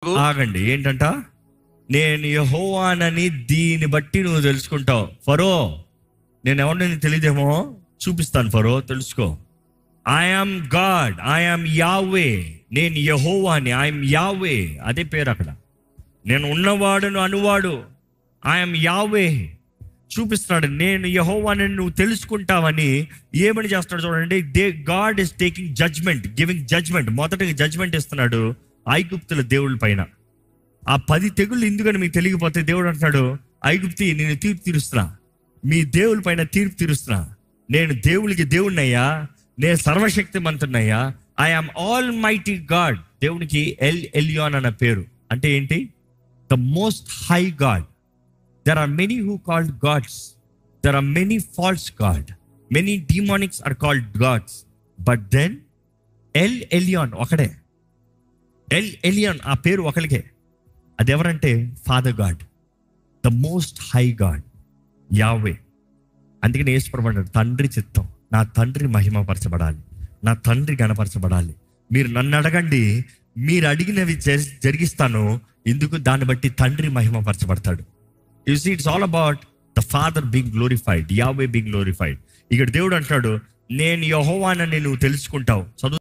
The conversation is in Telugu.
ఆగండి, ఏంటంట? నేను యెహోవానని దీన్ని బట్టి నువ్వు తెలుసుకుంటావు. ఫరో, నేను ఎవరిని తెలియదేమో చూపిస్తాను. ఫరో, తెలుసుకో. ఐఆమ్ గాడ్, ఐఆమ్ యావే. నేను యెహోవాని, ఐఎమ్ యావే. అదే పేరు అక్కడ. నేను ఉన్నవాడును అనువాడు. ఐఎమ్ యావే చూపిస్తున్నాడు. నేను యెహోవాని నువ్వు తెలుసుకుంటావని. ఏమని చేస్తున్నాడు చూడండి. God is taking judgement, giving judgement. మొదటగా జడ్జ్మెంట్ ఇస్తున్నాడు ఐగుప్తుల దేవుళ్ళ పైన. ఆ 10 తెగుళ్ళు ఎందుకని మీకు తెలియకపోతే దేవుడు అంటున్నాడు, ఐగుప్తి నేను తీర్పు తీరుస్తున్నా, మీ దేవుళ్ళ పైన తీర్పు తీరుస్తున్నా. నేను దేవుడికి దేవుడినయ్యా, నేను సర్వశక్తి మంతున్నయ్యా. I am almighty God. దేవునికి ఎల్ ఎలియాన్ అన్న పేరు అంటే ఏంటి? The most high God. There are many who called gods. There are many false god. Many demonics are called gods. But then El Elyon ఒకడే. ఎల్ ఎలియాన్ ఆ పేరు ఒకరికే. అది ఎవరంటే father God, the most high God, Yahweh. అందుకని యేసుప్రభువు అన్నాడు, తండ్రి చిత్తం, నా తండ్రి మహిమపరచబడాలి, నా తండ్రి గణపరచబడాలి. మీరు నన్ను అడగండి, మీరు అడిగినవి జరిగిస్తాను. ఎందుకు? దాన్ని బట్టి తండ్రి మహిమపరచబడతాడు. You see, it's all about the father being glorified, Yahweh being glorified. ఇక్కడ దేవుడు అంటాడు, నేను యెహోవానని నువ్వు తెలుసుకుంటావు. చదువు.